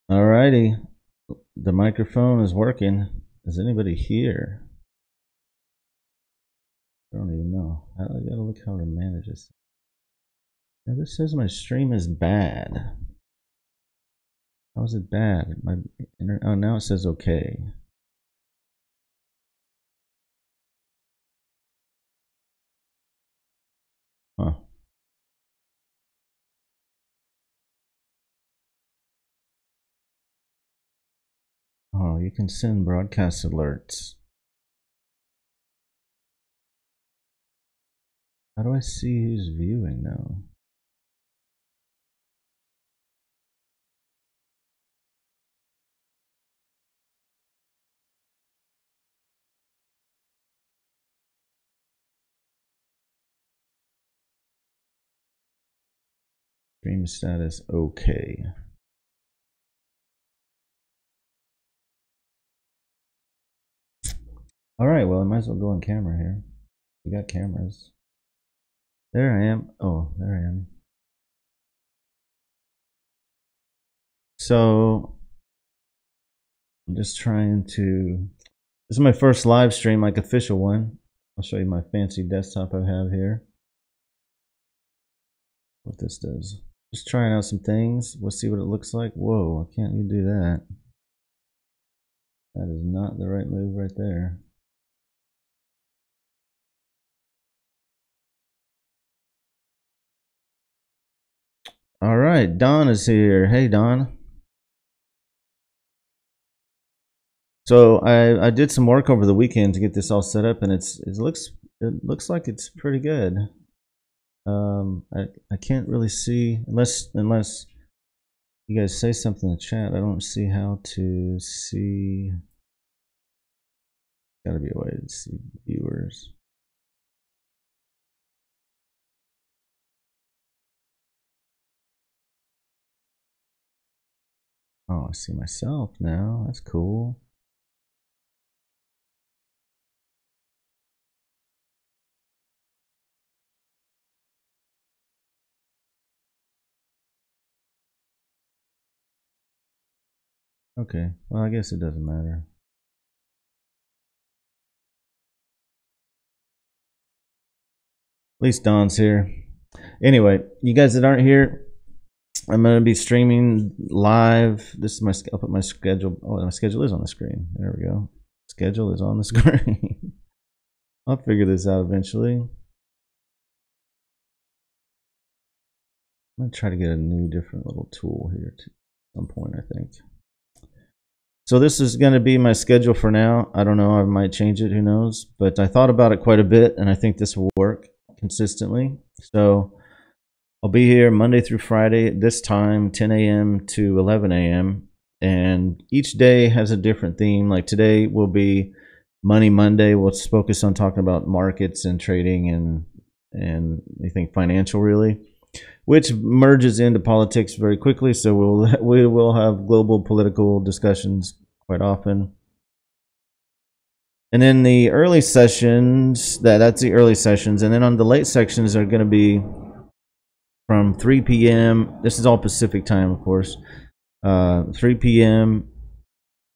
Alrighty, the microphone is working. Is anybody here? I don't even know. I gotta look how to manage this. Now this says my stream is bad. How is it bad? Oh, now it says okay. Huh. Oh, you can send broadcast alerts. How do I see who's viewing now? Stream status okay. Alright, well I might as well go on camera here. We got cameras. There I am. Oh, there I am. So I'm just trying to. This is my first live stream, like official one. I'll show you my fancy desktop I have here. What this does. Just trying out some things. We'll see what it looks like. Whoa, can't you do that? That is not the right move right there. All right, Don is here. Hey, Don. So I did some work over the weekend to get this all set up, and it looks like it's pretty good. I can't really see unless you guys say something in the chat. I don't see how to see. Gotta be a way to see viewers. Oh, I see myself now. That's cool. Okay, well, I guess it doesn't matter. At least Don's here. Anyway, you guys that aren't here, I'm going to be streaming live. This is I'll put my schedule. Oh, my schedule is on the screen. There we go. Schedule is on the screen. I'll figure this out eventually. I'm going to try to get a new, different little tool here at some point, I think. So this is going to be my schedule for now. I don't know. I might change it. Who knows? But I thought about it quite a bit, and I think this will work consistently. So I'll be here Monday through Friday at this time, 10 a.m. to 11 a.m. And each day has a different theme. Like today will be Money Monday. We'll focus on talking about markets and trading and anything financial, really, which merges into politics very quickly. So we will have global political discussions quite often. And then the early sessions, that's the early sessions. And then on the late sections are going to be from 3 p.m. This is all Pacific time, of course. 3 p.m.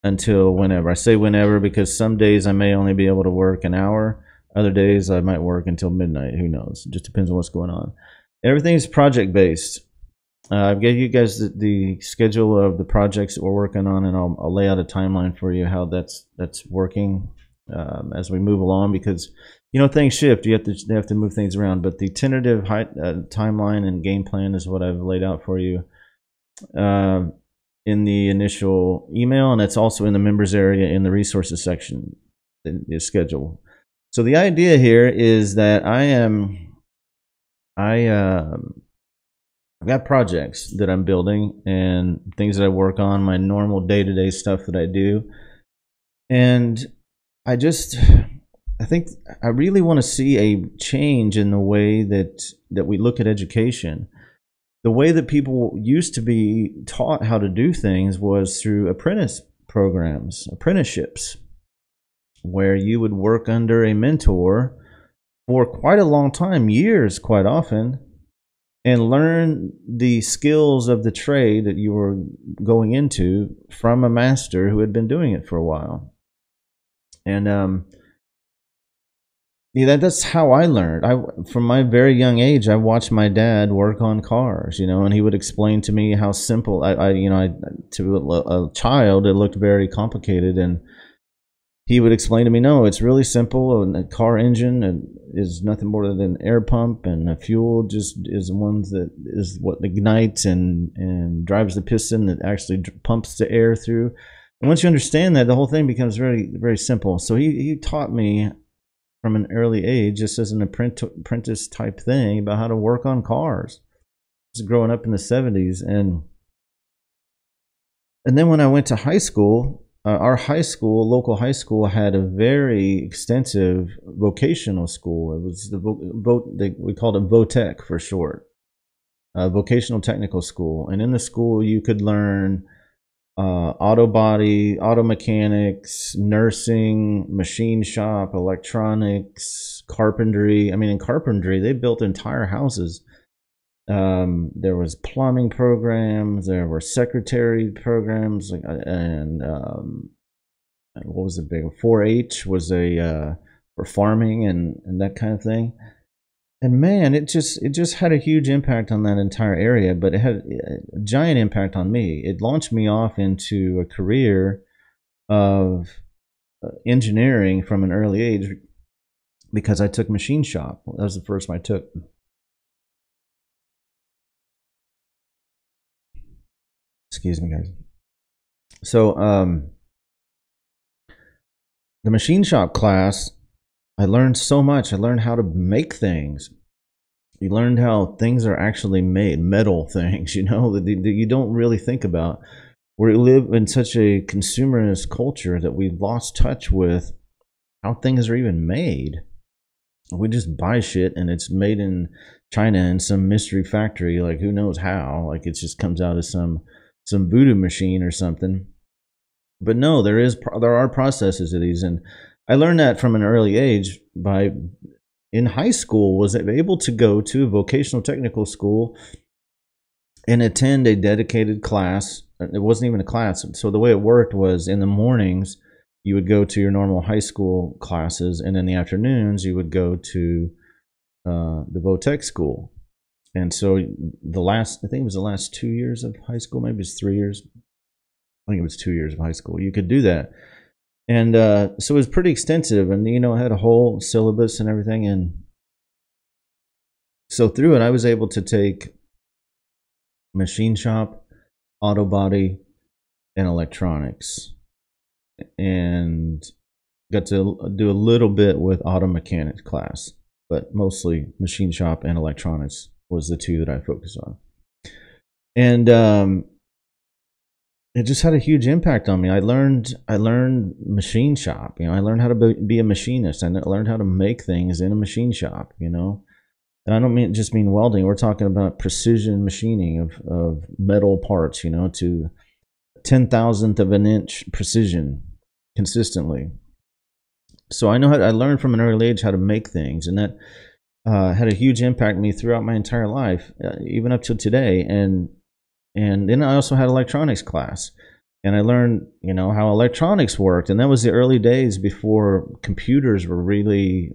until whenever. I say whenever because some days I may only be able to work an hour. Other days I might work until midnight. Who knows? It just depends on what's going on. Everything's project-based. I've gave you guys the schedule of the projects that we're working on, and I'll lay out a timeline for you how that's working as we move along, because things shift. You have to move things around, but the tentative timeline and game plan is what I've laid out for you in the initial email, and it's also in the members area in the resources section, the schedule. So the idea here is that I've got projects that I'm building and things that I work on, my normal day-to-day stuff that I do. And I think I really want to see a change in the way that we look at education. The way that people used to be taught how to do things was through apprentice programs, apprenticeships, where you would work under a mentor for quite a long time, years quite often, and learn the skills of the trade that you were going into from a master who had been doing it for a while. And yeah, that's how I learned. From my very young age, I watched my dad work on cars, and he would explain to me how simple. To a child, it looked very complicated, and he would explain to me, no, it's really simple. And a car engine is nothing more than an air pump, and a fuel just is one that is what ignites and drives the piston that actually pumps the air through. And once you understand that, the whole thing becomes very, very simple. So he taught me from an early age, just as an apprentice type thing, about how to work on cars. I was growing up in the 70s. And then when I went to high school, our local high school, had a very extensive vocational school. It was we called it VOTEC for short, vocational technical school. And in the school, you could learn auto body, auto mechanics, nursing, machine shop, electronics, carpentry. I mean, in carpentry, they built entire houses. There was plumbing programs, there were secretary programs, and what was the big 4-H was for farming and that kind of thing. And man, it just had a huge impact on that entire area, but it had a giant impact on me. It launched me off into a career of engineering from an early age, because I took machine shop. That was the first one I took. Excuse me, guys. So the machine shop class, I learned so much. I learned how to make things. You learned how things are actually made, metal things, that you don't really think about. We live in such a consumerist culture that we've lost touch with how things are even made. We just buy shit and it's made in China in some mystery factory, like who knows how, like it just comes out of some voodoo machine or something. But no, there are processes of these, and I learned that from an early age. In high school, was able to go to a vocational technical school and attend a dedicated class. It wasn't even a class. So the way it worked was, in the mornings, you would go to your normal high school classes, and in the afternoons, you would go to the VOTEC school. And so I think it was the last 2 years of high school, maybe it's 3 years. I think it was 2 years of high school. You could do that. And so it was pretty extensive, and it had a whole syllabus and everything. And so through it, I was able to take machine shop, auto body, and electronics, and got to do a little bit with auto mechanics class, but mostly machine shop and electronics was the two that I focused on. And it just had a huge impact on me. I learned machine shop. I learned how to be a machinist. I learned how to make things in a machine shop. And I don't just mean welding. We're talking about precision machining of metal parts. To 10,000th of an inch precision consistently. So I learned from an early age how to make things, and that had a huge impact on me throughout my entire life, even up to today. And then I also had electronics class, and I learned, how electronics worked. And that was the early days before computers were really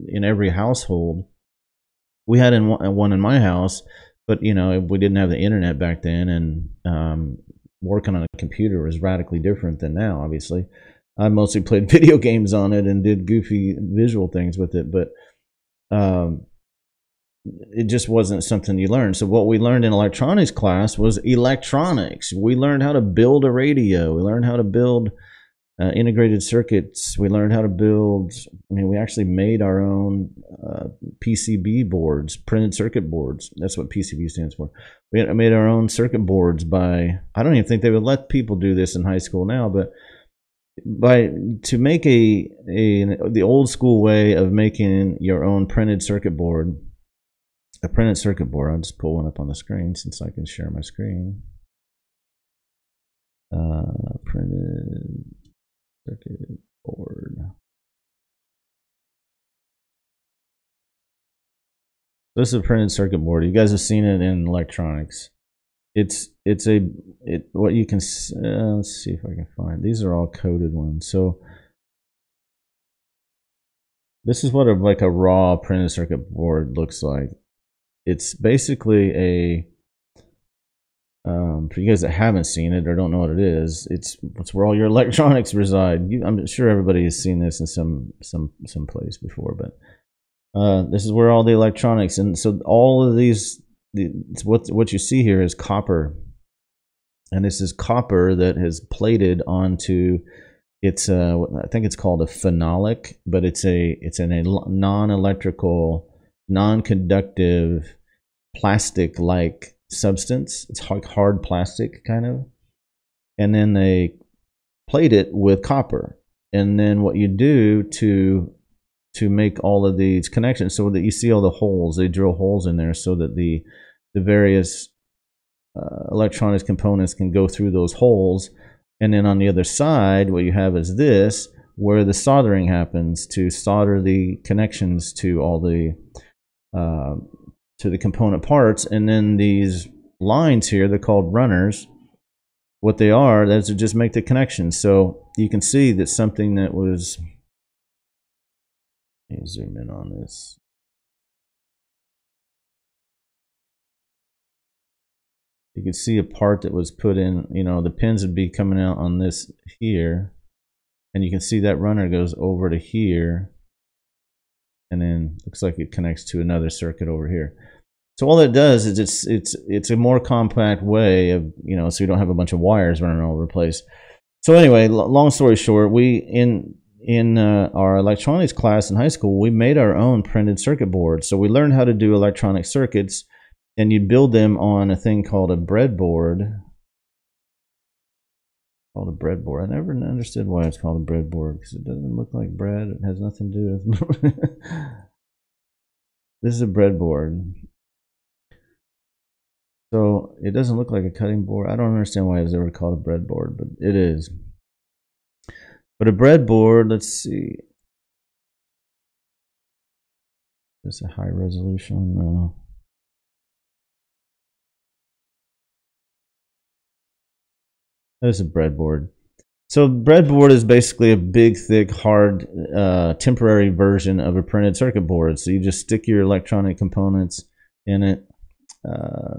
in every household. We had one in my house, but we didn't have the internet back then, and working on a computer was radically different than now. Obviously, I mostly played video games on it and did goofy visual things with it, but it just wasn't something you learned. So what we learned in electronics class was electronics. We learned how to build a radio. We learned how to build integrated circuits. We learned how to build, we actually made our own PCB boards, printed circuit boards. That's what PCB stands for. We made our own circuit boards I don't even think they would let people do this in high school now, but to make the old school way of making your own printed circuit board, a printed circuit board. I'll just pull one up on the screen since I can share my screen. Printed circuit board. This is a printed circuit board. You guys have seen it in electronics. What you can let's see if I can find. These are all coded ones. So this is what like a raw printed circuit board looks like. It's basically a for you guys that haven't seen it or don't know what it is, it's where all your electronics reside. I'm sure everybody has seen this in some place before, but this is where all the electronics, and so all of these, what you see here is copper, and this is copper that has plated onto. It's I think it's called a phenolic, but it's a non-electrical, non-conductive, plastic-like substance. It's hard plastic kind of, and then they plate it with copper. And then what you do to make all of these connections, so that you see all the holes, they drill holes in there so that the various electronics components can go through those holes. And then on the other side, what you have is this, where the soldering happens to solder the connections to all the component parts. And then these lines here, they're called runners. What they are, that's to just make the connections. So you can see that something that was, let me zoom in on this. You can see a part that was put in, the pins would be coming out on this here. And you can see that runner goes over to here. And then looks like it connects to another circuit over here. So all that does is it's a more compact way of, so you don't have a bunch of wires running all over the place. So anyway, long story short, we in our electronics class in high school, we made our own printed circuit board. So we learned how to do electronic circuits, and you build them on a thing called a breadboard. I never understood why it's called a breadboard, because it doesn't look like bread. It has nothing to do with This is a breadboard. So it doesn't look like a cutting board. I don't understand why it's ever called a breadboard, but it is. But a breadboard, let's see. Is this a high resolution? No. That is a breadboard. So breadboard is basically a big, thick, hard, temporary version of a printed circuit board. So you just stick your electronic components in it.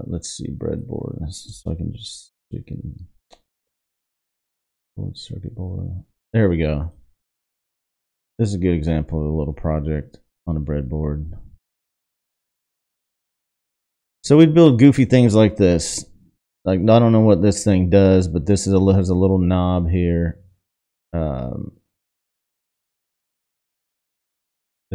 Let's see, breadboard. So I can just stick in circuit board. There we go. This is a good example of a little project on a breadboard. So we'd build goofy things like this. Like, I don't know what this thing does, but this has a little knob here. There's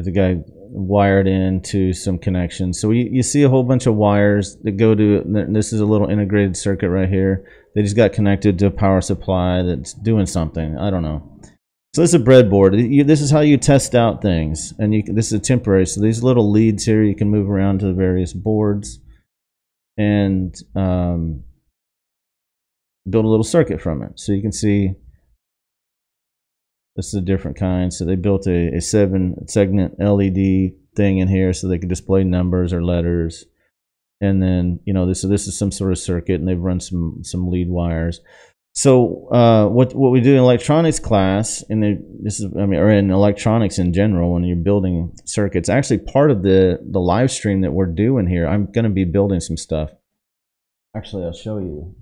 a guy wired into some connections. So you see a whole bunch of wires that go to, this is a little integrated circuit right here. They just got connected to a power supply that's doing something. I don't know. So this is a breadboard. This is how you test out things. And this is a temporary. So these little leads here, you can move around to the various boards and build a little circuit from it. So you can see this is a different kind. So they built a 7-segment LED thing in here so they could display numbers or letters. And then, this is some sort of circuit, and they've run some lead wires. So what we do in electronics class, or in electronics in general, when you're building circuits, actually part of the live stream that we're doing here, I'm going to be building some stuff. Actually, I'll show you.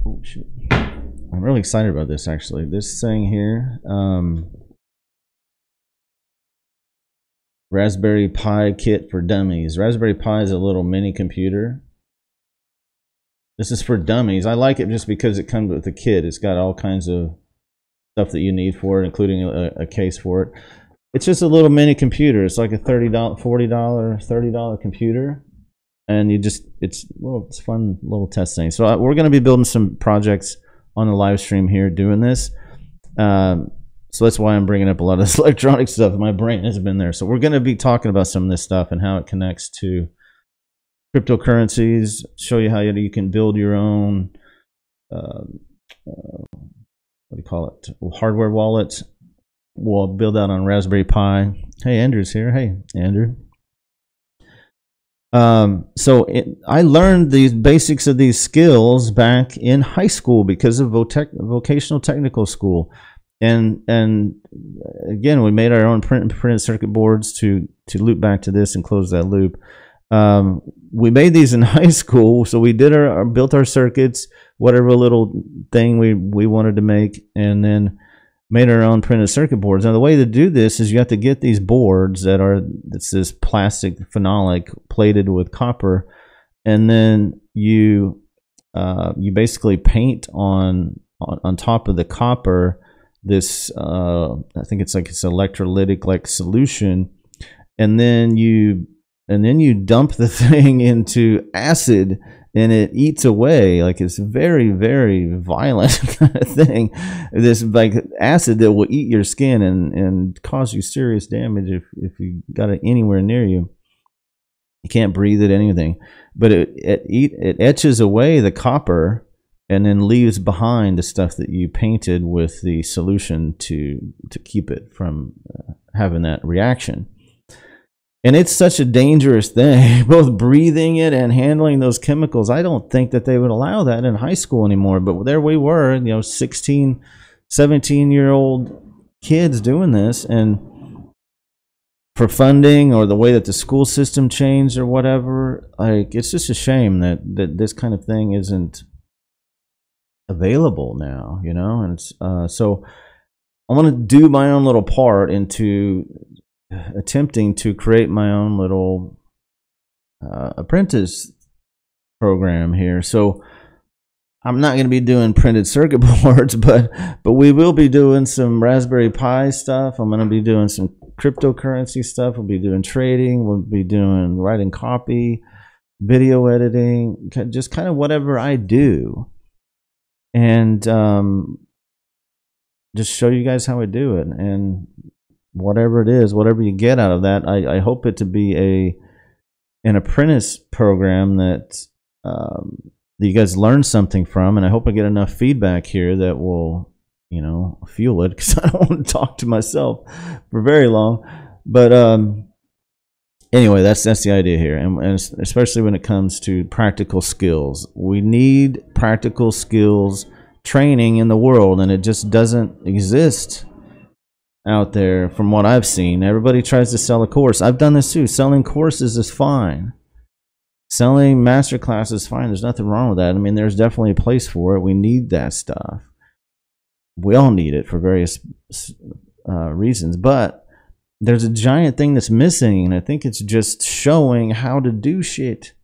Oh, shoot. I'm really excited about this, actually. This thing here, Raspberry Pi kit for dummies. Raspberry Pi is a little mini computer. This is for dummies. I like it just because it comes with a kit. It's got all kinds of stuff that you need for it, including a case for it. It's just a little mini computer. It's like a $40, $30 computer. And it's a fun little test thing. So we're going to be building some projects on the live stream here doing this. So that's why I'm bringing up a lot of this electronic stuff. My brain has been there. So we're going to be talking about some of this stuff and how it connects to cryptocurrencies, show you how you can build your own, what do you call it, hardware wallets. We'll build that on Raspberry Pi. Hey, Andrew's here. Hey, Andrew. I learned these basics of these skills back in high school because of vocational technical school. And again, we made our own printed circuit boards to loop back to this and close that loop. We made these in high school, so we did built our circuits, whatever little thing we wanted to make, and then made our own printed circuit boards. Now, the way to do this is you have to get these boards it's this plastic phenolic plated with copper, and then you basically paint on top of the copper this I think it's electrolytic like solution, and then you dump the thing into acid, and it eats away. Like, it's very, very violent kind of thing. This like acid that will eat your skin and cause you serious damage if you got it anywhere near you. You can't breathe it, anything. But it etches away the copper and then leaves behind the stuff that you painted with the solution to keep it from having that reaction. And it's such a dangerous thing, both breathing it and handling those chemicals. I don't think that they would allow that in high school anymore. But there we were, 16, 17-year-old kids doing this. And for funding or the way that the school system changed or whatever, like, it's just a shame that this kind of thing isn't available now, And it's, so I want to do my own little part into attempting to create my own little apprentice program here. So I'm not going to be doing printed circuit boards, but we will be doing some Raspberry Pi stuff. I'm going to be doing some cryptocurrency stuff. We'll be doing trading. We'll be doing writing copy, video editing, just kind of whatever I do, and just show you guys how I do it. And whatever it is, whatever you get out of that, I hope it to be an apprentice program that you guys learn something from, and I hope I get enough feedback here that will, fuel it, because I don't want to talk to myself for very long. But anyway, that's the idea here, and especially when it comes to practical skills. We need practical skills training in the world, and it just doesn't exist out there from what I've seen. Everybody tries to sell a course. I've done this too. Selling courses is fine. Selling master class is fine. There's nothing wrong with that. I mean, there's definitely a place for it. We need that stuff. We all need it for various reasons, but there's a giant thing that's missing, and I think it's just showing how to do shit.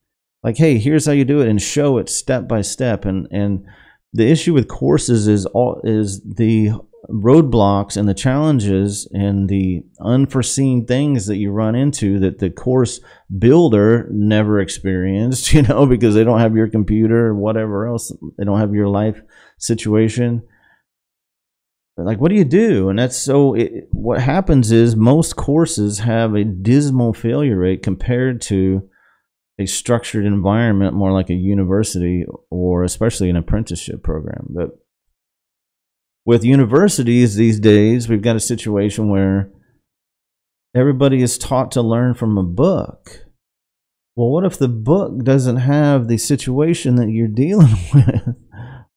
Like, hey, here's how you do it, and show it step by step. And the issue with courses is the roadblocks and the challenges and the unforeseen things that you run into that the course builder never experienced, because they don't have your computer or whatever else. They don't have your life situation. Like, what do you do? And that's what happens is most courses have a dismal failure rate compared to a structured environment, more like a university or especially an apprenticeship program. But with universities these days, we've got a situation where everybody is taught to learn from a book. Well, what if the book doesn't have the situation that you're dealing with?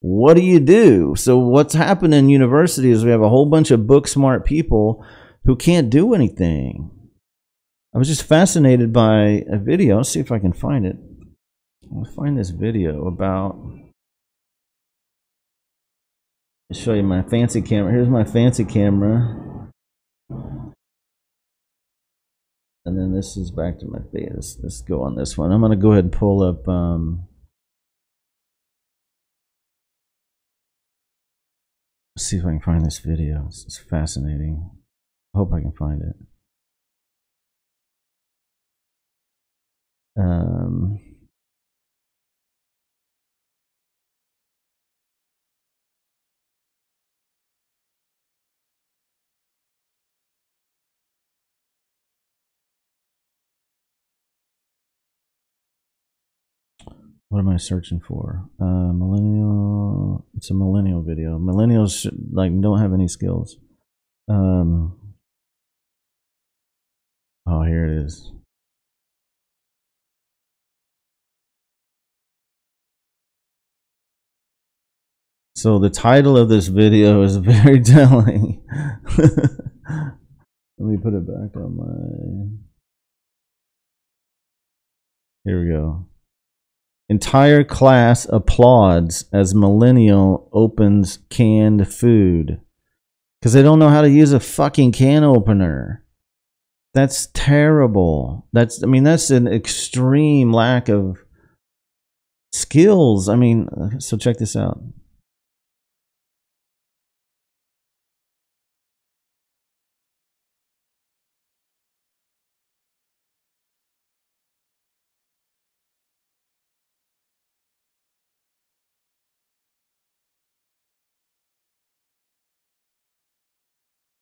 What do you do? So what's happened in university is we have a whole bunch of book smart people who can't do anything. I was just fascinated by a video. Let's see if I can find it. I'll find this video about... I'll show you my fancy camera. Here's my fancy camera. And then this is back to my face. Let's go on this one. I'm going to go ahead and pull up... let's see if I can find this video. It's fascinating. I hope I can find it. what am I searching for? Millennial. It's a millennial video. Millennials like don't have any skills. Oh, here it is. So the title of this video is very telling. Let me put it back on my... Here we go. Entire class applauds as millennial opens canned food. Because they don't know how to use a fucking can opener. That's terrible. That's an extreme lack of skills. I mean, so check this out.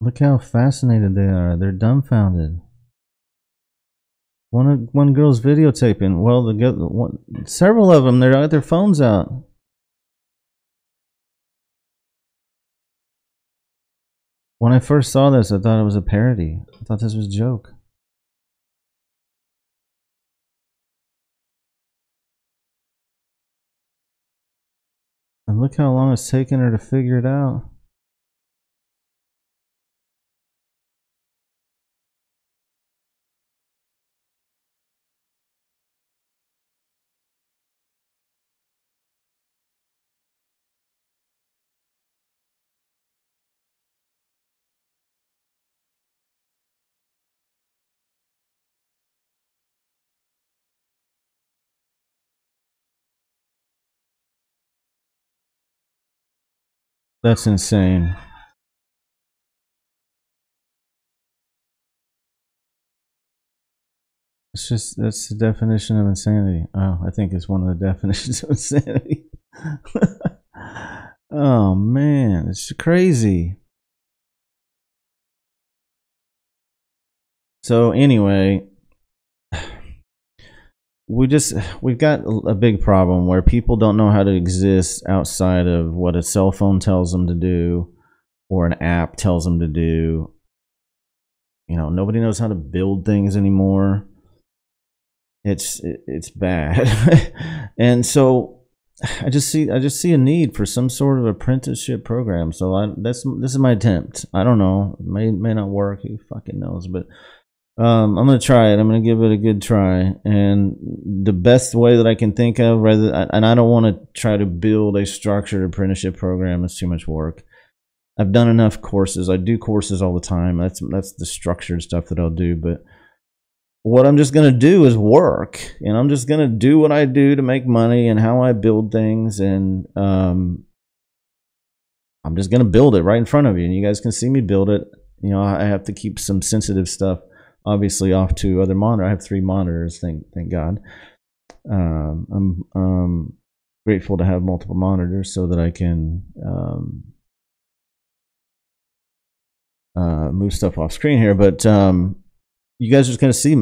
Look how fascinated they are. They're dumbfounded. One girl's videotaping. Well, several of them, they're got their phones out. When I first saw this, I thought it was a parody. I thought this was a joke. And look how long it's taken her to figure it out. That's insane. That's the definition of insanity. Oh, I think it's one of the definitions of insanity. Oh man, it's crazy. So anyway, we've got a big problem where people don't know how to exist outside of what a cell phone tells them to do or an app tells them to do. You know, nobody knows how to build things anymore. It's bad. And so I just see a need for some sort of apprenticeship program. So this is my attempt. I don't know, it may not work, who fucking knows, but I'm gonna try it. I'm gonna give it a good try, and the best way that I can think of, and I don't want to try to build a structured apprenticeship program. It's too much work. I've done enough courses. I do courses all the time. That's the structured stuff that I'll do. But what I'm just gonna do is work, and I'm just gonna do what I do to make money and how I build things, and I'm just gonna build it right in front of you, and you guys can see me build it. You know, I have to keep some sensitive stuff obviously off to other monitors. I have 3 monitors, thank God. I'm grateful to have multiple monitors so that I can move stuff off screen here. But you guys are just going to see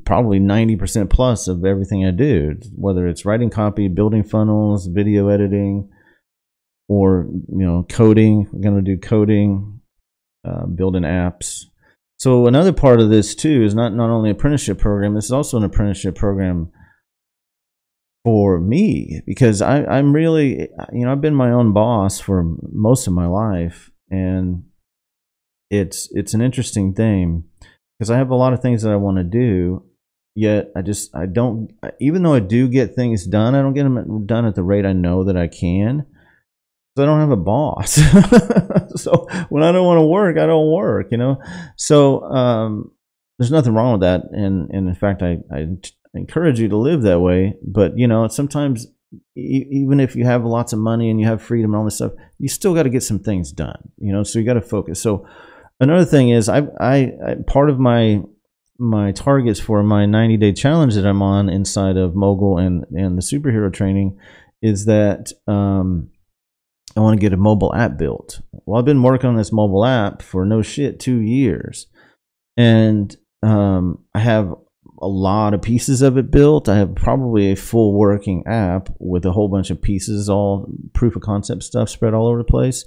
probably 90% plus of everything I do, whether it's writing copy, building funnels, video editing, or coding. We're going to do coding, building apps. So another part of this too is not only an apprenticeship program. This is also an apprenticeship program for me, because I'm really, I've been my own boss for most of my life, and it's an interesting thing because I have a lot of things that I want to do, yet I don't, even though I do get things done, I don't get them done at the rate I know that I can. So I don't have a boss. So when I don't want to work, I don't work, So there's nothing wrong with that. And in fact, I encourage you to live that way. But, sometimes even if you have lots of money and you have freedom and all this stuff, you still got to get some things done, so you got to focus. So another thing is I part of my targets for my 90-day challenge that I'm on inside of Mogul and the superhero training is that I want to get a mobile app built. Well, I've been working on this mobile app for 2 years. And I have a lot of pieces of it built. I have probably a full working app with a whole bunch of pieces, all proof of concept stuff spread all over the place.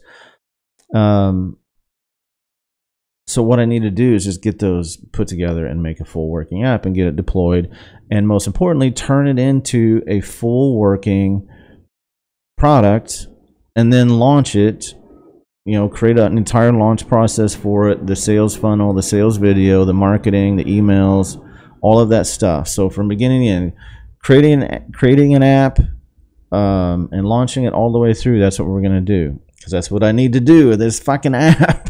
So what I need to do is just get those put together and make a full working app and get it deployed. And most importantly, turn it into a full working product and then launch it. You know, create an entire launch process for it, the sales funnel, the sales video, the marketing, the emails, all of that stuff. So from beginning to end, creating an app and launching it all the way through, that's what we're going to do. Because that's what I need to do with this fucking app.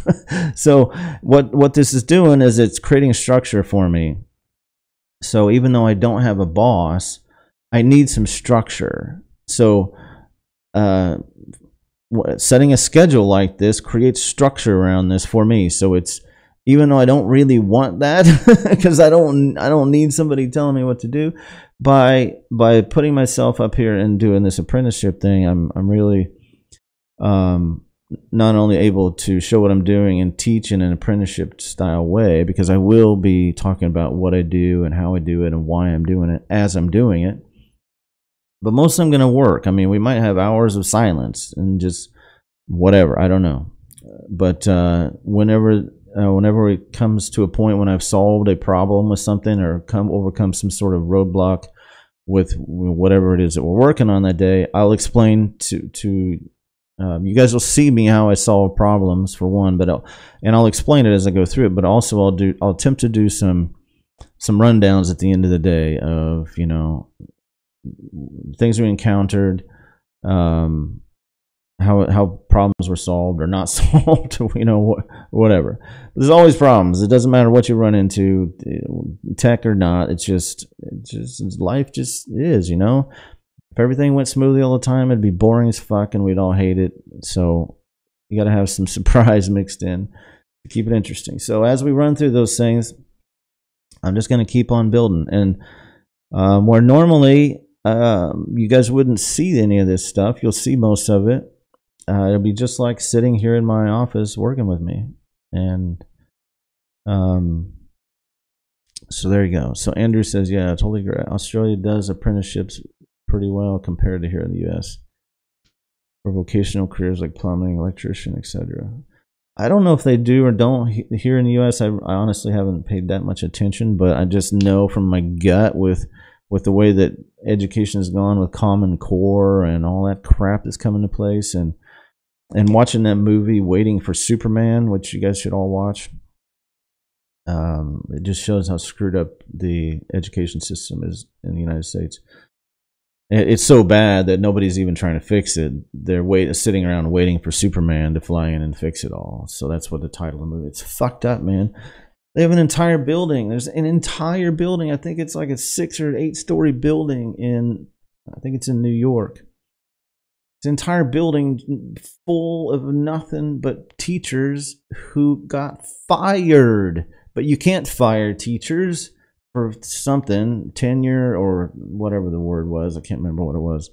So what this is doing is it's creating structure for me. So even though I don't have a boss, I need some structure. So setting a schedule like this creates structure around this for me. So it's, even though I don't really want that, because I don't need somebody telling me what to do, by putting myself up here and doing this apprenticeship thing, I'm really not only able to show what I'm doing and teach in an apprenticeship style way, because I will be talking about what I do and how I do it and why I'm doing it as I'm doing it, but most of them going to work. I mean, we might have hours of silence and just whatever, I don't know. But whenever it comes to a point when I've solved a problem with something or overcome some sort of roadblock with whatever it is that we're working on that day, I'll explain to you guys will see me how I solve problems, for one, but I'll explain it as I go through it. But also I'll attempt to do some rundowns at the end of the day of, you know, things we encountered, how problems were solved or not solved, you know, whatever. There's always problems. It doesn't matter what you run into, tech or not. It's just life just is, you know. If everything went smoothly all the time, it'd be boring as fuck and we'd all hate it. So you got to have some surprise mixed in to keep it interesting. So as we run through those things, I'm just going to keep on building. And where normally you guys wouldn't see any of this stuff, you'll see most of it. It'll be just like sitting here in my office working with me. And so there you go. So Andrew says, yeah, I totally agree. Australia does apprenticeships pretty well compared to here in the US for vocational careers like plumbing, electrician, etc. I don't know if they do or don't here in the US. I honestly haven't paid that much attention, but I just know from my gut with the way that education has gone with Common Core and all that crap that's coming into place, and watching that movie Waiting for Superman, which you guys should all watch. It just shows how screwed up the education system is in the United States. It's so bad that nobody's even trying to fix it. They're sitting around waiting for Superman to fly in and fix it all. So that's what the title of the movie. It's fucked up, man. They have an entire building. There's an entire building. I think it's like a 6 or 8 story building I think it's in New York. It's an entire building full of nothing but teachers who got fired. But you can't fire teachers for something, tenure or whatever the word was. I can't remember what it was.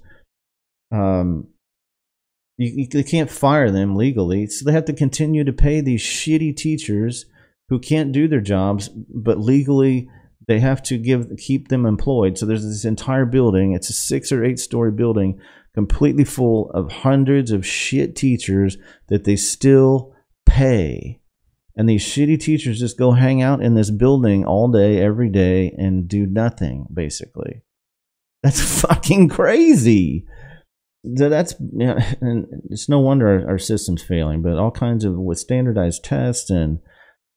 They can't fire them legally, so they have to continue to pay these shitty teachers who can't do their jobs, but legally they have to keep them employed. So there's this entire building. It's a 6 or 8 story building, completely full of hundreds of shit teachers that they still pay. And these shitty teachers just go hang out in this building all day, every day, and do nothing, basically. That's fucking crazy. That's, yeah, and it's no wonder our system's failing, but all kinds of, with standardized tests and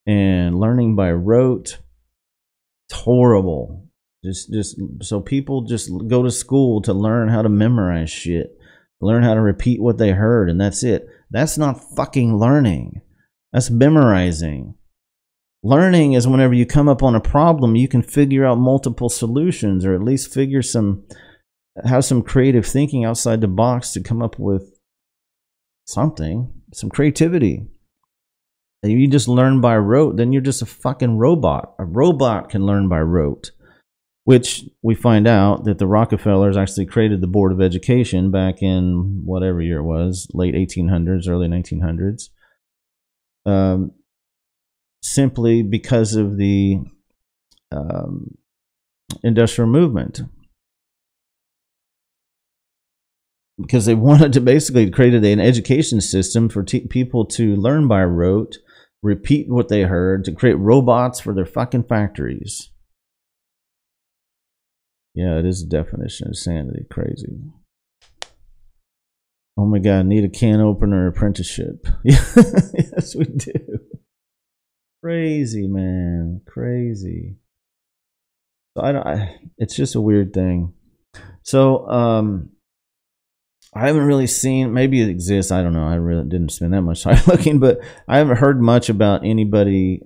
learning by rote, it's horrible. Just so people just go to school to learn how to memorize shit, learn how to repeat what they heard, and that's it. That's not fucking learning. That's memorizing. Learning is whenever you come up on a problem, you can figure out multiple solutions, or at least have some creative thinking outside the box to come up with something, some creativity. And you just learn by rote, then you're just a fucking robot. A robot can learn by rote, which we find out that the Rockefellers actually created the Board of Education back in whatever year it was, late 1800s, early 1900s. Simply because of the industrial movement, because they wanted to basically create an education system for people to learn by rote, repeat what they heard, to create robots for their fucking factories. Yeah, it is a definition of insanity. Crazy. Oh my God, need a can opener apprenticeship. Yes, we do. Crazy, man. Crazy. So it's just a weird thing. So, I haven't really seen, maybe it exists, I don't know. I really didn't spend that much time looking, but I haven't heard much about anybody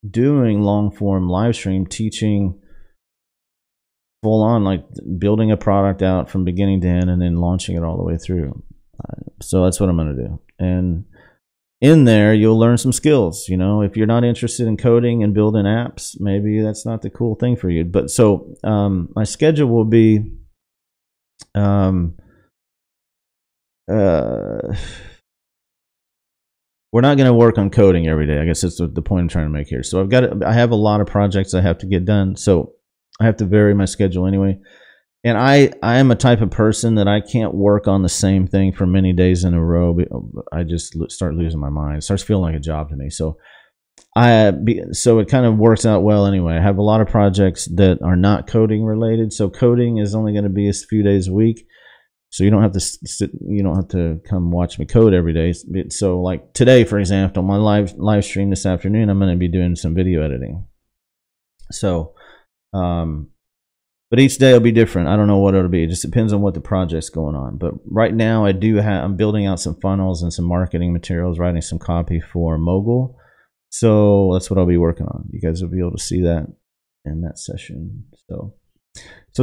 doing long form live stream teaching full on, like building a product out from beginning to end and then launching it all the way through. So that's what I'm going to do. And in there, you'll learn some skills. You know, if you're not interested in coding and building apps, maybe that's not the cool thing for you. But so my schedule will be we're not going to work on coding every day. I guess that's the point I'm trying to make here. So I have a lot of projects I have to get done. So I have to vary my schedule anyway. And I am a type of person that I can't work on the same thing for many days in a row. I just start losing my mind. It starts feeling like a job to me. So so it kind of works out well anyway. I have a lot of projects that are not coding related. So coding is only going to be a few days a week. So you don't have to come watch me code every day. So like today, for example, my live stream this afternoon, I'm going to be doing some video editing. So, but each day will be different. I don't know what it'll be. It just depends on what the project's going on. But right now I'm building out some funnels and some marketing materials, writing some copy for Mogul. So that's what I'll be working on. You guys will be able to see that in that session. So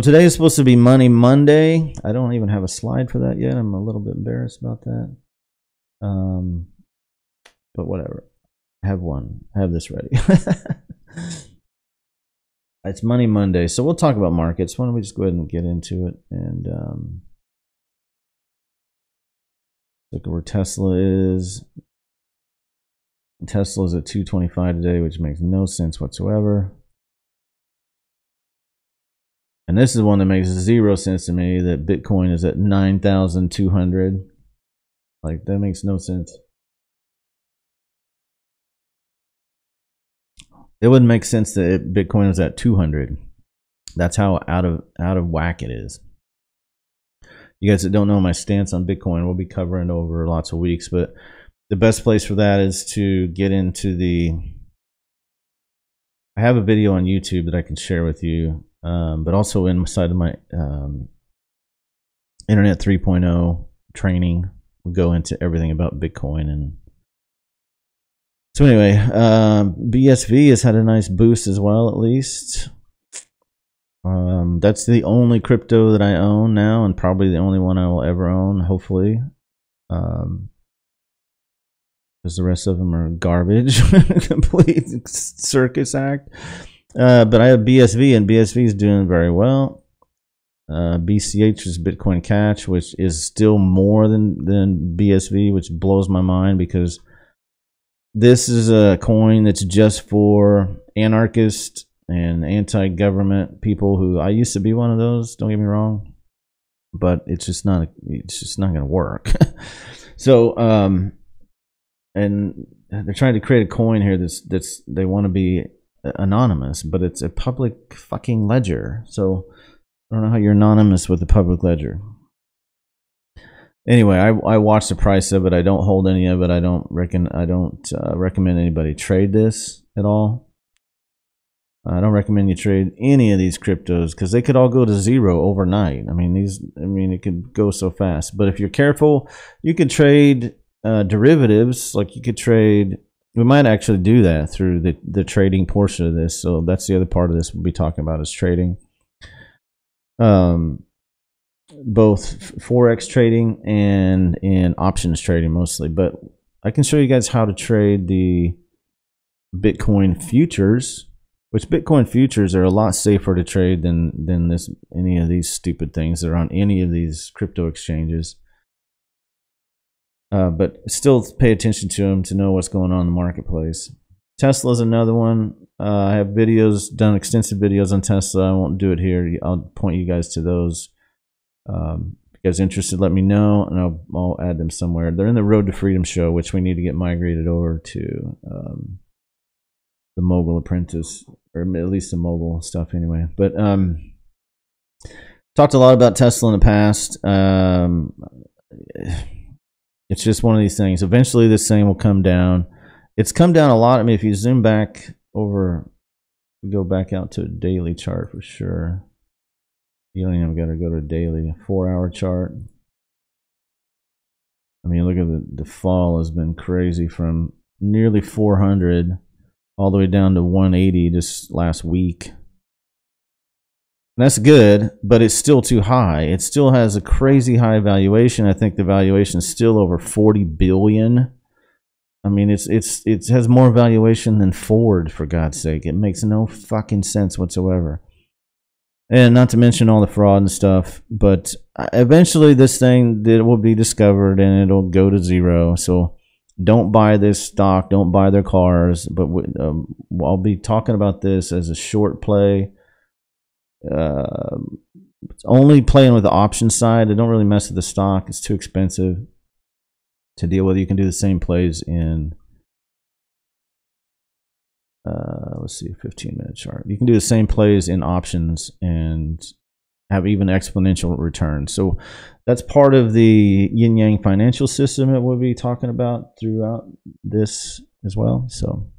today is supposed to be Money Monday. I don't even have a slide for that yet. I'm a little bit embarrassed about that. But whatever. I have one. I have this ready. It's Money Monday. So we'll talk about markets. Why don't we just go ahead and get into it and look at where Tesla is. Tesla's at 225 today, which makes no sense whatsoever. And this is one that makes zero sense to me, that Bitcoin is at 9,200. Like, that makes no sense. It wouldn't make sense that Bitcoin was at 200. That's how out of whack it is. You guys that don't know my stance on Bitcoin, we'll be covering it over lots of weeks, but the best place for that is to get into I have a video on YouTube that I can share with you, but also inside of my Internet 3.0 training, we'll go into everything about Bitcoin. And so anyway, BSV has had a nice boost as well, at least. That's the only crypto that I own now, and probably the only one I will ever own, hopefully. Because the rest of them are garbage, complete circus act. But I have BSV, and BSV is doing very well. BCH is Bitcoin Cash, which is still more than BSV, which blows my mind, because this is a coin that's just for anarchists and anti-government people who, I used to be one of those, don't get me wrong, but it's just not going to work. So and they're trying to create a coin here that's they want to be anonymous, but it's a public fucking ledger. So I don't know how you're anonymous with a public ledger. Anyway, I watched the price of it. I don't hold any of it. I don't recommend anybody trade this at all. I don't recommend you trade any of these cryptos, because they could all go to zero overnight. I mean, it could go so fast. But if you're careful, you could trade derivatives. Like, you could trade. We might actually do that through the trading portion of this. So that's the other part of this we'll be talking about, is trading. Both Forex trading and in options trading mostly. But I can show you guys how to trade the Bitcoin futures, which Bitcoin futures are a lot safer to trade than any of these stupid things that are on any of these crypto exchanges. But still pay attention to them to know what's going on in the marketplace. Tesla's another one. I have videos, done extensive videos on Tesla. I won't do it here. I'll point you guys to those. If you guys interested, let me know, and I'll add them somewhere. They're in the Road to Freedom show, which we need to get migrated over to the Mogul Apprentice, or at least the Mogul stuff anyway. But talked a lot about Tesla in the past. It's just one of these things. Eventually, this thing will come down. It's come down a lot. I mean, if you zoom back over, go back out to a daily chart for sure. You don't even got to go to a daily, 4-hour chart. I mean, look at the fall has been crazy from nearly 400 all the way down to 180 just last week. And that's good, but it's still too high. It still has a crazy high valuation. I think the valuation is still over 40 billion. I mean, it has more valuation than Ford, for God's sake. It makes no fucking sense whatsoever. And not to mention all the fraud and stuff, but eventually this thing will be discovered and it'll go to zero. So don't buy this stock, don't buy their cars. But I'll be talking about this as a short play. Only playing with the option side. I don't really mess with the stock. It's too expensive to deal with. You can do the same plays in let's see, 15-minute chart. You can do the same plays in options and have even exponential returns. So that's part of the Yin Yang Financial System that we'll be talking about throughout this as well. So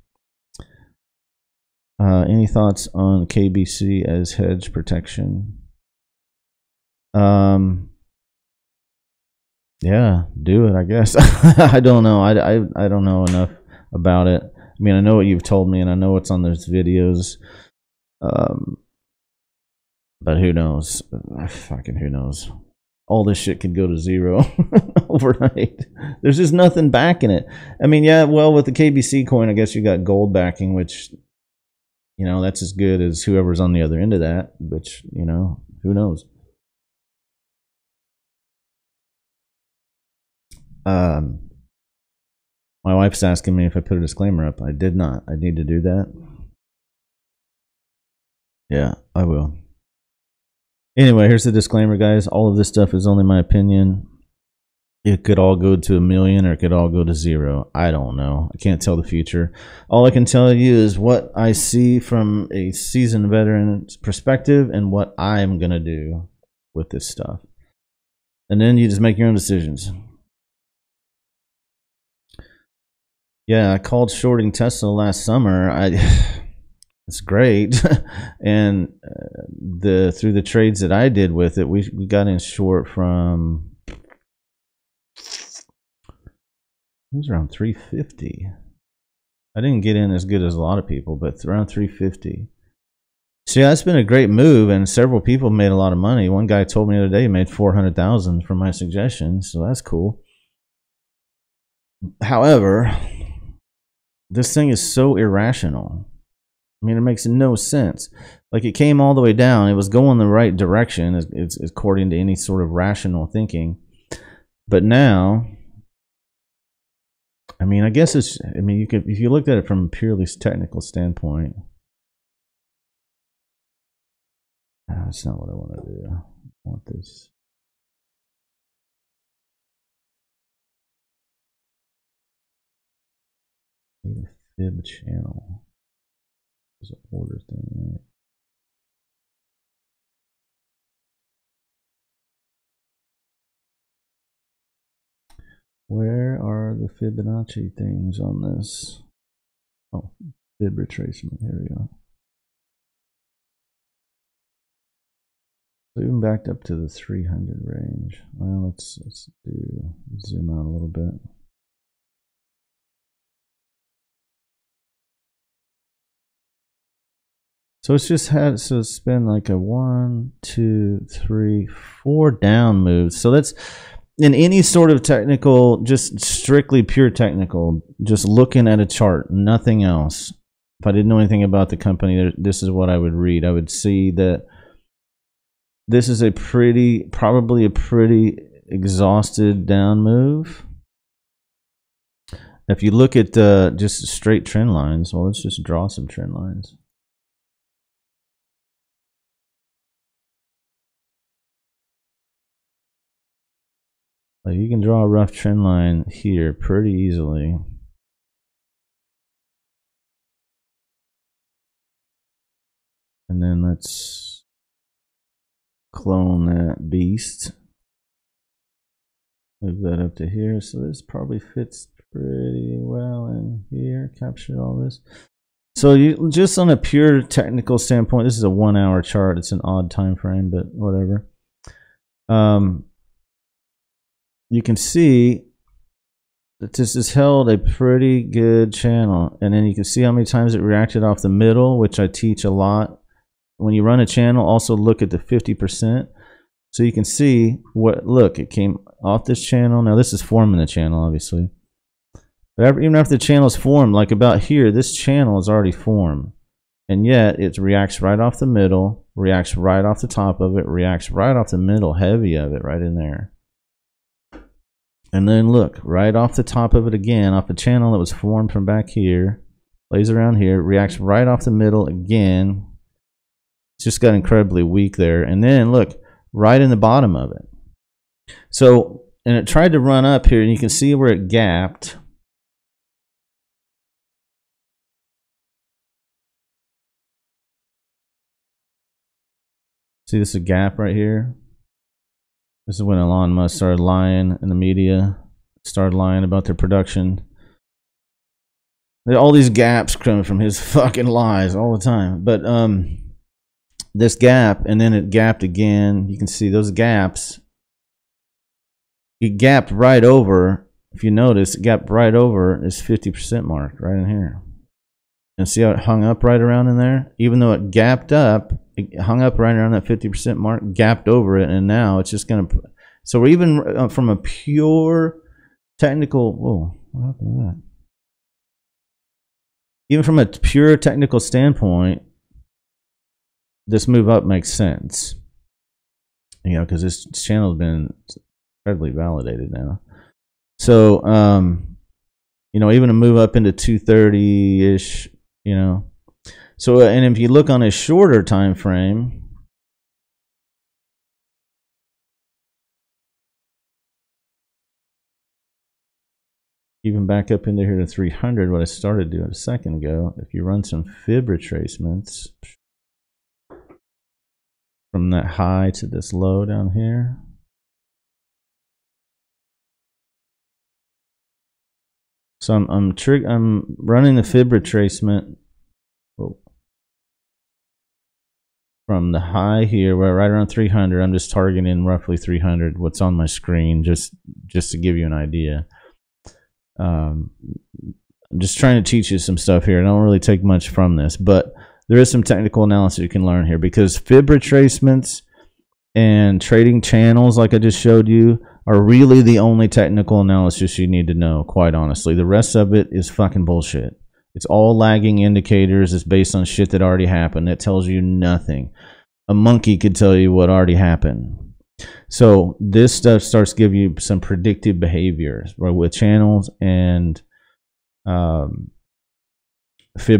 any thoughts on KBC as hedge protection? Yeah, do it, I guess. I don't know. I don't know enough about it. I mean, I know what you've told me, and I know what's on those videos. But who knows? Fucking who knows? All this shit could go to zero overnight. There's just nothing backing it. I mean, yeah, well, with the KBC coin, I guess you got gold backing, which, you know, that's as good as whoever's on the other end of that, which, you know, who knows? My wife's asking me if I put a disclaimer up. I did not. I need to do that. Yeah, I will. Anyway, here's the disclaimer, guys. All of this stuff is only my opinion. It could all go to 1 million or it could all go to zero. I don't know. I can't tell the future. All I can tell you is what I see from a seasoned veteran's perspective and what I'm going to do with this stuff. And then you just make your own decisions. Yeah, I called shorting Tesla last summer. It's great, and through the trades that I did with it, we got in short from, it was around 350. I didn't get in as good as a lot of people, but around 350. So yeah, it's been a great move, and several people made a lot of money. One guy told me the other day he made 400,000 from my suggestion, so that's cool. However, this thing is so irrational. I mean, it makes no sense. Like, it came all the way down. It was going the right direction, according to any sort of rational thinking. But now, I mean, I guess it's, I mean, you could, if you looked at it from a purely technical standpoint, that's not what I want to do. I want this. Need a fib channel. There's an order thing, right? Where are the Fibonacci things on this? Oh, fib retracement. Here we go. So even backed up to the 300 range. Well, let's zoom out a little bit. So it's just had, so it's been like a 1, 2, 3, 4 down moves. So that's in any sort of technical, just strictly pure technical, just looking at a chart, nothing else. If I didn't know anything about the company, this is what I would read. I would see that this is probably a pretty exhausted down move. If you look at just straight trend lines, well, let's just draw some trend lines. Like you can draw a rough trend line here pretty easily. And then let's clone that beast. Move that up to here. So this probably fits pretty well in here. Capture all this. So you just on a pure technical standpoint, this is a 1 hour chart. It's an odd time frame, but whatever. You can see that this has held a pretty good channel. And then you can see how many times it reacted off the middle, which I teach a lot. When you run a channel, also look at the 50%. So you can see what, look, it came off this channel. Now this is forming the channel, obviously. But even after the channel is formed, like about here, this channel is already formed. And yet it reacts right off the middle, reacts right off the top of it, reacts right off the middle, heavy of it, right in there. And then look, right off the top of it again, off a channel that was formed from back here, lays around here, reacts right off the middle again. It's just got incredibly weak there. And then look, right in the bottom of it. So, and it tried to run up here, and you can see where it gapped. See this is a gap right here? This is when Elon Musk started lying in the media, started lying about their production. All these gaps coming from his fucking lies all the time. But this gap, and then it gapped again. You can see those gaps. It gapped right over, if you notice, it gapped right over this 50% mark right in here. And see how it hung up right around in there? Even though it gapped up, it hung up right around that 50% mark, gapped over it, and now it's just going to... So we're even from a pure technical... Whoa, what happened to that? Even from a pure technical standpoint, this move up makes sense. You know, because this channel has been incredibly validated now. So, you know, even a move up into 230-ish, you know. So, and if you look on a shorter time frame, even back up into here to 300, what I started doing a second ago, if you run some fib retracements from that high to this low down here, so I'm running the fib retracement from the high here, where right around 300. I'm just targeting roughly 300. What's on my screen, just to give you an idea. I'm just trying to teach you some stuff here. I don't really take much from this, but there is some technical analysis you can learn here, because fib retracements and trading channels, like I just showed you, are really the only technical analysis you need to know, quite honestly. The rest of it is fucking bullshit. It's all lagging indicators. It's based on shit that already happened. That tells you nothing. A monkey could tell you what already happened. So this stuff starts to give you some predictive behaviors, right, with channels and fib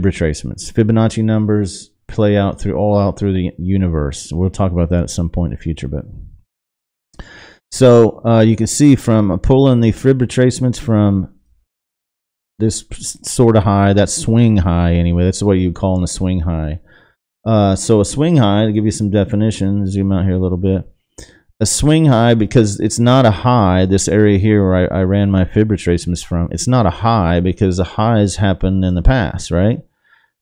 retracements. Fibonacci numbers play out through the universe. We'll talk about that at some point in the future. But so you can see from pulling the fib retracements from this sort of high, that swing high anyway, that's what you call a swing high. So a swing high, to give you some definition, zoom out here a little bit. A swing high, because it's not a high, this area here where I ran my fib retracements from, it's not a high because the highs happened in the past, right?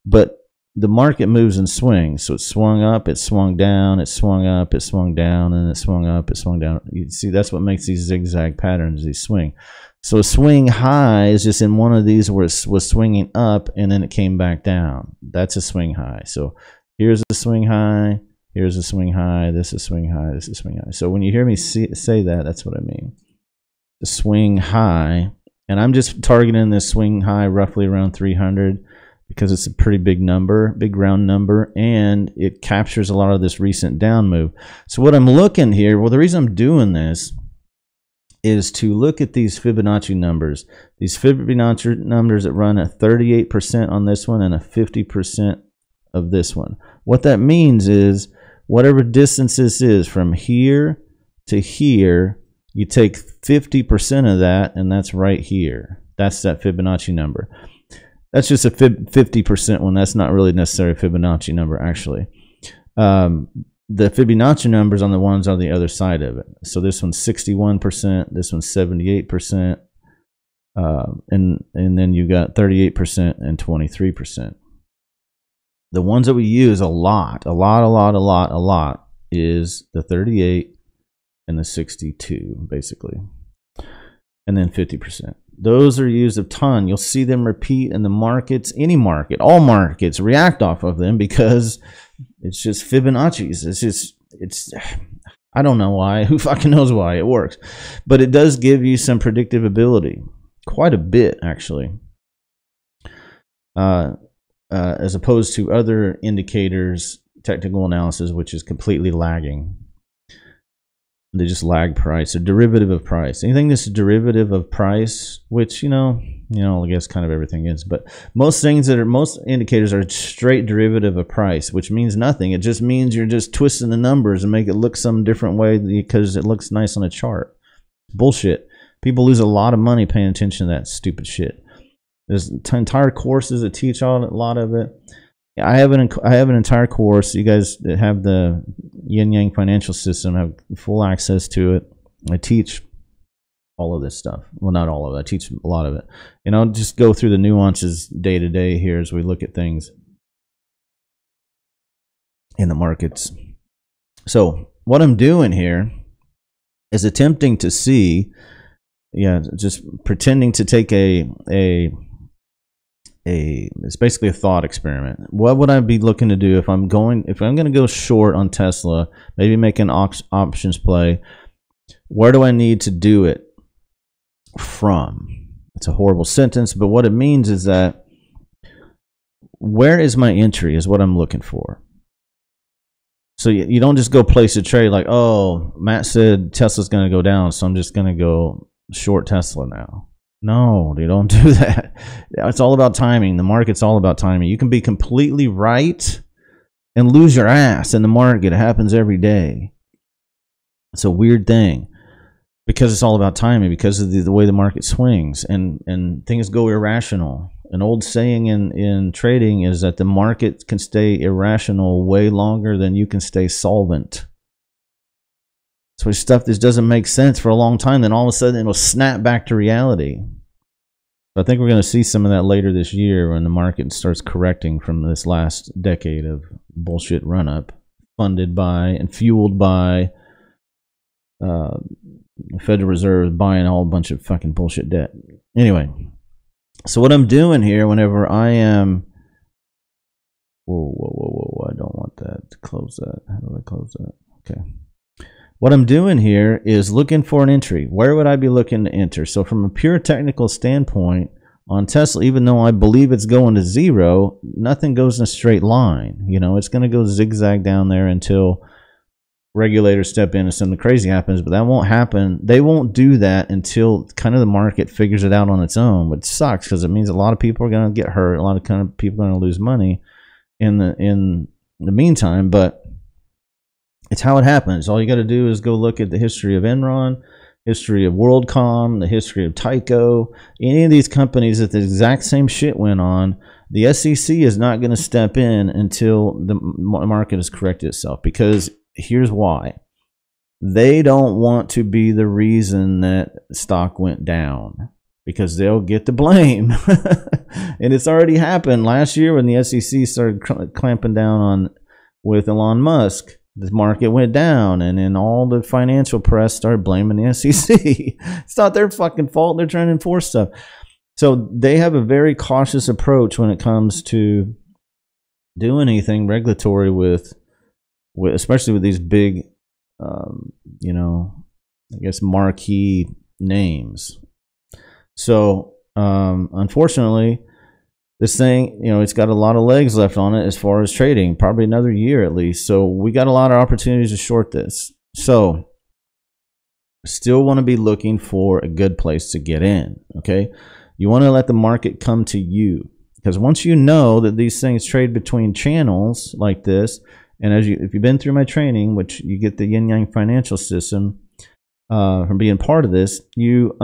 But the market moves in swings. So it swung up, it swung down, it swung up, it swung down, and it swung up, it swung down. You see, that's what makes these zigzag patterns, these swing. So a swing high is just in one of these where it was swinging up and then it came back down. That's a swing high. So here's a swing high, here's a swing high, this is a swing high, this is a swing high. So when you hear me say that, that's what I mean. The swing high, and I'm just targeting this swing high roughly around 300 because it's a pretty big number, big round number, and it captures a lot of this recent down move. So what I'm looking here, well, the reason I'm doing this is to look at these Fibonacci numbers. These Fibonacci numbers that run at 38% on this one and a 50% of this one. What that means is whatever distance this is from here to here, you take 50% of that, and that's right here. That's that Fibonacci number. That's just a 50% one. That's not really necessarily a Fibonacci number, actually. The Fibonacci numbers on the ones on the other side of it. So this one's 61%, this one's 78%, and then you got 38% and 23%. The ones that we use a lot is the 38 and the 62, basically, and then 50%. Those are used a ton. You'll see them repeat in the markets, any market, all markets react off of them because it's just Fibonacci's. It's I don't know why. Who fucking knows why it works? But it does give you some predictive ability, quite a bit actually, as opposed to other indicators, technical analysis, which is completely lagging. They just lag price, a derivative of price. Anything that's a derivative of price, which I guess kind of everything is, but most indicators are straight derivative of price, which means nothing. It just means you're just twisting the numbers and make it look some different way because it looks nice on a chart. Bullshit. People lose a lot of money paying attention to that stupid shit. There's entire courses that teach a lot of it. I have an entire course. You guys that have the Yin Yang Financial System have full access to it. I teach all of this stuff. Well, not all of it. I teach a lot of it. And I'll just go through the nuances day to day here as we look at things in the markets. So what I'm doing here is attempting to see, just pretending to take it's basically a thought experiment. What would I be looking to do if I'm going to go short on Tesla, maybe make an options play? Where do I need to do it from? It's a horrible sentence, but what it means is that where is my entry is what I'm looking for. So you don't just go place a trade like, oh, Matt said Tesla's going to go down, so I'm just going to go short Tesla now. No, dude, don't do that. It's all about timing. The market's all about timing. You can be completely right and lose your ass in the market. It happens every day. It's a weird thing because it's all about timing, because of the way the market swings and things go irrational. An old saying in trading is that the market can stay irrational way longer than you can stay solvent. So stuff that doesn't make sense for a long time, then all of a sudden it'll snap back to reality. I think we're going to see some of that later this year when the market starts correcting from this last decade of bullshit run-up, funded by and fueled by the Federal Reserve buying a whole bunch of fucking bullshit debt. Anyway, so what I'm doing here whenever I am... Whoa, I don't want that. Close that. How do I close that? Okay. What I'm doing here is looking for an entry. Where would I be looking to enter? So from a pure technical standpoint on Tesla, even though I believe it's going to zero, nothing goes in a straight line. It's going to go zigzag down there until regulators step in and something crazy happens, but that won't happen. They won't do that until kind of the market figures it out on its own, which sucks because it means a lot of people are going to get hurt. A lot of people are going to lose money in the meantime, but it's how it happens. All you got to do is go look at the history of Enron, history of WorldCom, the history of Tyco. Any of these companies that the exact same shit went on, the SEC is not going to step in until the market has corrected itself, because here's why. They don't want to be the reason that stock went down, because they'll get the blame. And it's already happened last year when the SEC started clamping down with Elon Musk. The market went down, and then all the financial press started blaming the SEC. It's not their fucking fault. They're trying to enforce stuff. So they have a very cautious approach when it comes to doing anything regulatory with especially with these big, I guess marquee names. So unfortunately, this thing, it's got a lot of legs left on it as far as trading, probably another year at least. So we got a lot of opportunities to short this. So still want to be looking for a good place to get in. Okay, you want to let the market come to you, because once you know that these things trade between channels like this, and if you've been through my training, which you get the Yin Yang Financial System from being part of this, you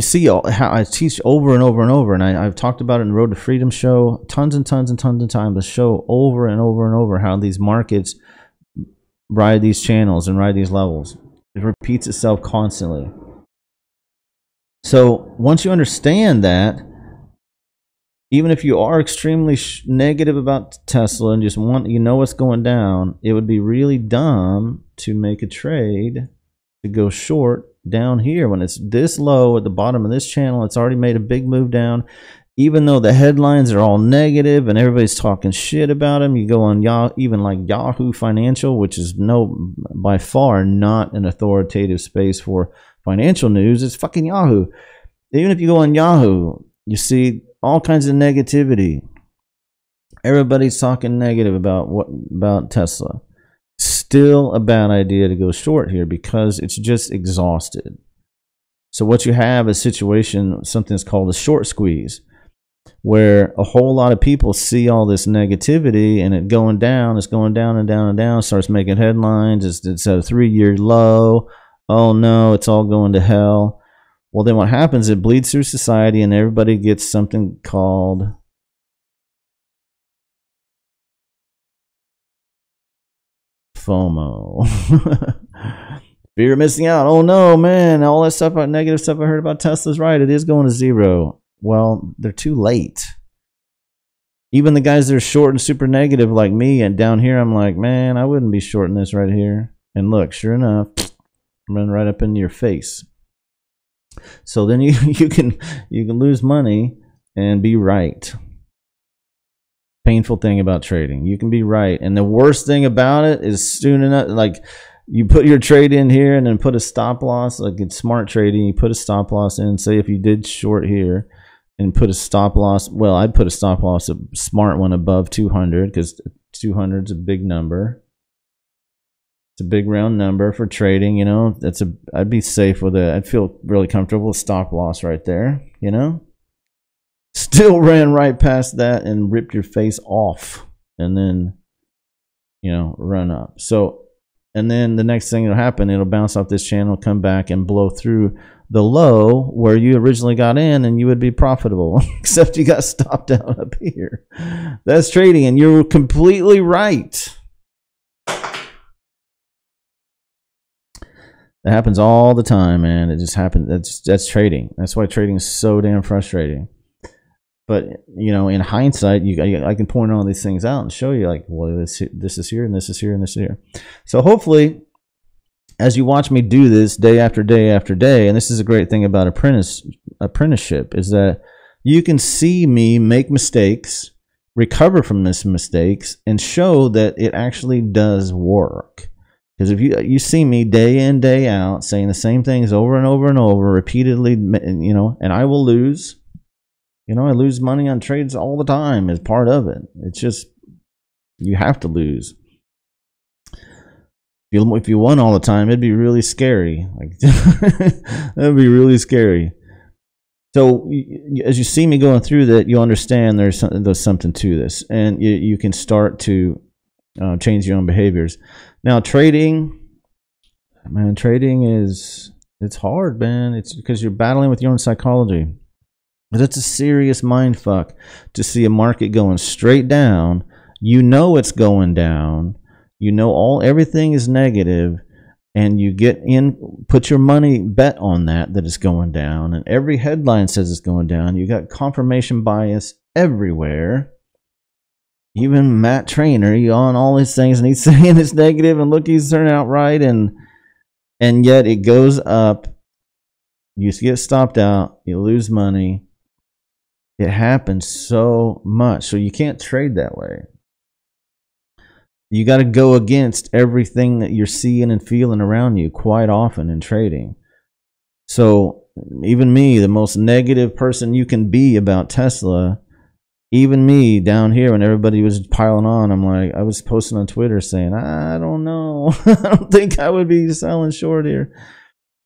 see how I teach over and over and over, and I've talked about it in the Road to Freedom show tons and tons and tons of times. To show over and over and over how these markets ride these channels and ride these levels. It repeats itself constantly. So once you understand that, even if you are extremely negative about Tesla and just what's going down, it would be really dumb to make a trade to go short down here when it's this low at the bottom of this channel. It's already made a big move down. Even though the headlines are all negative and everybody's talking shit about them, you go on even like Yahoo Financial, which is by far not an authoritative space for financial news. It's fucking Yahoo. Even if you go on Yahoo, you see all kinds of negativity. Everybody's talking negative about Tesla. Still a bad idea to go short here because it's just exhausted. So what you have is a situation, something's called a short squeeze, where a whole lot of people see all this negativity and it's going down and down and down, starts making headlines. It's at a 3-year low. Oh no, it's all going to hell. Well, then what happens, it bleeds through society and everybody gets something called FOMO. Fear of missing out. Oh no, man, all that stuff, negative stuff I heard about Tesla's right. It is going to zero. Well, they're too late. Even the guys that are short and super negative like me, and down here I'm like, man, I wouldn't be shorting this right here. And look, sure enough, run right up into your face. So then you can lose money and be right. Painful thing about trading, you can be right, and the worst thing about it is soon enough, like you put your trade in here and then put a stop loss. Like in smart trading, you put a stop loss in. Say if you did short here and put a stop loss, well, I'd put a stop loss, a smart one, above 200, because 200 is a big number. It's a big round number for trading, I'd be safe with it. I'd feel really comfortable with stop loss right there, Still ran right past that and ripped your face off, and then, run up. So, and then the next thing that'll happen, it'll bounce off this channel, come back and blow through the low where you originally got in, and you would be profitable, except you got stopped out up here. That's trading, and you're completely right. That happens all the time, man. It just happens. That's trading. That's why trading is so damn frustrating. But in hindsight, I can point all these things out and show you, like, well, this is here, and this is here, and this is here. So hopefully, as you watch me do this day after day after day, and this is a great thing about apprenticeship, is that you can see me make mistakes, recover from these mistakes, and show that it actually does work. Because if you see me day in, day out, saying the same things over and over and over, repeatedly, and I will lose. I lose money on trades all the time as part of it. It's just, you have to lose. If you won all the time, it'd be really scary. Like, that'd be really scary. So as you see me going through that, you understand there's something to this, and you can start to change your own behaviors. Now, trading it's hard, man. It's because you're battling with your own psychology. It's a serious mind fuck to see a market going straight down. It's going down. Everything is negative, and you get in, put your money, bet on that it's going down, and every headline says it's going down. You got confirmation bias everywhere. Even Matt Trainer, on all his things, and he's saying it's negative, and look, he's turning out right, and yet it goes up. You get stopped out, you lose money. It happens so much, so you can't trade that way. You got to go against everything that you're seeing and feeling around you quite often in trading. So even me, the most negative person you can be about Tesla, Even me down here, when everybody was piling on, I'm like, I was posting on Twitter saying, I don't know. I don't think I would be selling short here.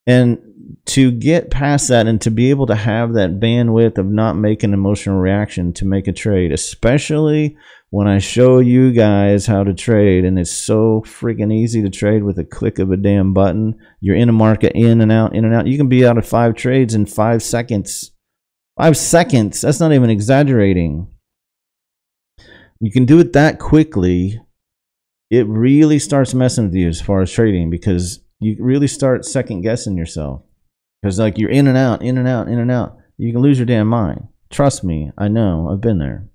And to get past that and to be able to have that bandwidth of not making an emotional reaction to make a trade, especially when I show you guys how to trade, and it's so freaking easy to trade with a click of a damn button. You're in a market, in and out, in and out. You can be out of 5 trades in 5 seconds. 5 seconds. That's not even exaggerating. You can do it that quickly. It really starts messing with you as far as trading, because you really start second guessing yourself. Because like you're in and out, in and out, in and out. You can lose your damn mind. Trust me, I know. I've been there.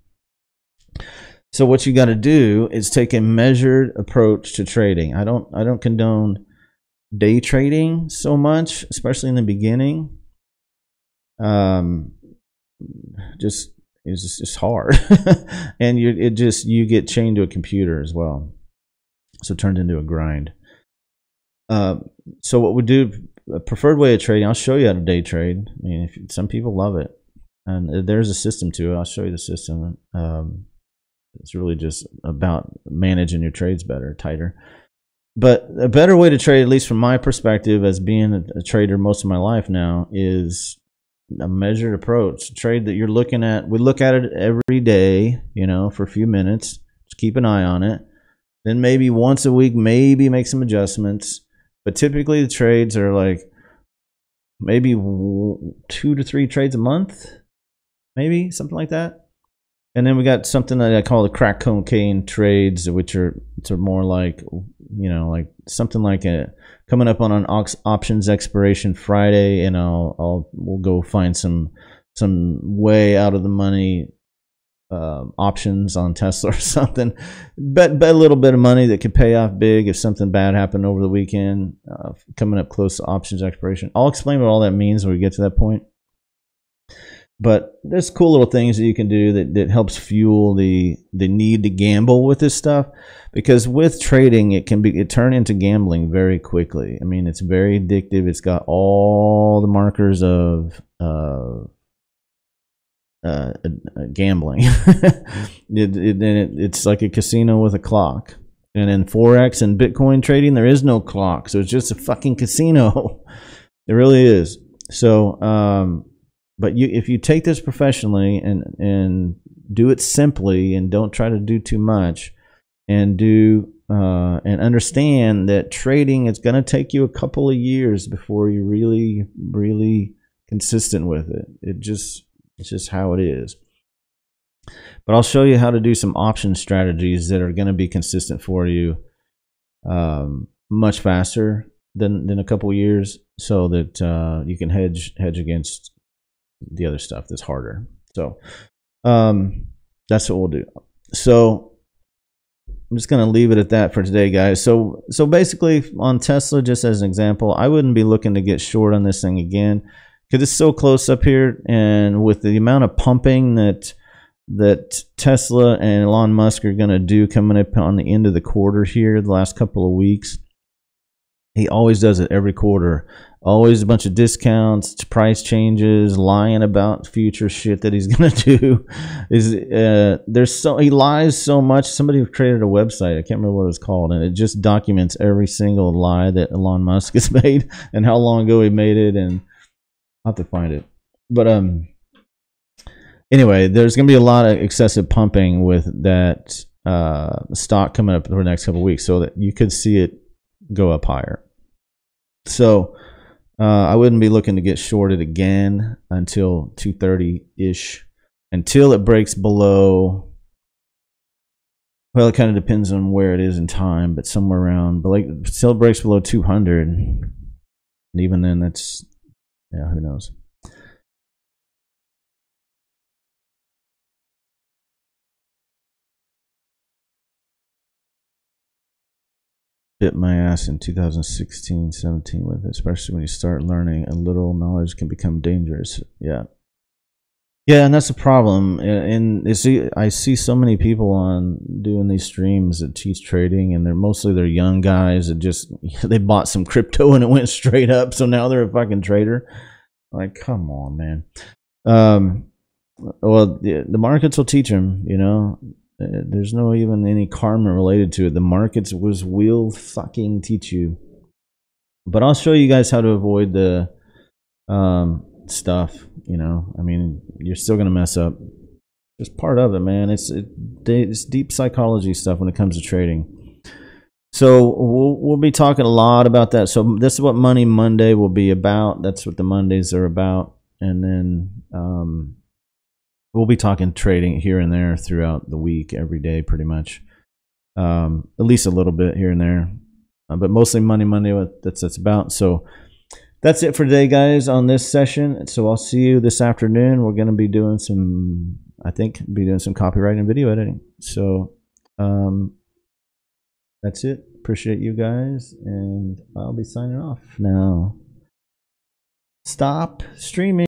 So what you got to do is take a measured approach to trading. I don't condone day trading so much, especially in the beginning. Just it's just hard, and you get chained to a computer as well, so it turned into a grind. So what we do, a preferred way of trading, I'll show you how to day trade. I mean, some people love it, and there's a system to it. I'll show you the system. It's really just about managing your trades better, tighter. But a better way to trade, at least from my perspective as being a trader most of my life now, is a measured approach. Trade that you're looking at. We look at it every day, you know, for a few minutes. Just keep an eye on it. Then maybe once a week, maybe make some adjustments. But typically the trades are like maybe 2 to 3 trades a month, maybe something like that. And then we got something that I call the crack cocaine trades, which are more like, you know, like something like coming up on an options expiration Friday, and we'll go find some way out of the money options on Tesla or something. Bet a little bit of money that could pay off big if something bad happened over the weekend, coming up close to options expiration. I'll explain what all that means when we get to that point. But there's cool little things that you can do that helps fuel the need to gamble with this stuff, because with trading it turn into gambling very quickly. I mean, it's very addictive. It's got all the markers of gambling. It's like a casino with a clock. And in Forex and Bitcoin trading, there is no clock, so it's just a fucking casino. It really is. So but if you take this professionally and do it simply, and don't try to do too much, and and understand that trading is going to take you a couple of years before you're really consistent with it. It's just how it is. But I'll show you how to do some option strategies that are going to be consistent for you much faster than a couple of years, so that you can hedge against the other stuff that's harder. So that's what we'll do. So I'm just going to leave it at that for today, guys. So basically on Tesla, just as an example, I wouldn't be looking to get short on this thing again, because it's so close up here, and with the amount of pumping that Tesla and Elon Musk are going to do coming up on the end of the quarter here, the last couple of weeks. He always does it every quarter. Always a bunch of discounts, price changes, lying about future shit that he's gonna do. He lies so much. Somebody created a website, I can't remember what it was called, and it just documents every single lie that Elon Musk has made and how long ago he made it, and I'll have to find it. But anyway, there's gonna be a lot of excessive pumping with that stock coming up for the next couple of weeks, so that you could see it go up higher. So I wouldn't be looking to get shorted again until 230-ish, until it breaks below. Well, it kind of depends on where it is in time, but somewhere around, but like still it breaks below 200, and even then, that's, yeah, who knows. Bit my ass in 2016, 17 with it, especially when you start learning. A little knowledge can become dangerous. Yeah, and that's a problem. And I see so many people on doing these streams that teach trading, and they're young guys that just they bought some crypto and it went straight up, so now they're a fucking trader. Like, come on, man. Well, the markets will teach them. You know, there's no even any karma related to it. The markets will fucking teach you. But I'll show you guys how to avoid the stuff. You know, I mean, you're still gonna mess up. It's part of it, man. It's deep psychology stuff when it comes to trading. So we'll be talking a lot about that. So this is what Money Monday will be about. That's what the Mondays are about. And then we'll be talking trading here and there throughout the week, every day, pretty much. At least a little bit here and there. But mostly Money Monday, what that's about. So that's it for today, guys, on this session. So I'll see you this afternoon. We're going to be doing some, I think, some copywriting and video editing. So that's it. Appreciate you guys. And I'll be signing off now. Stop streaming.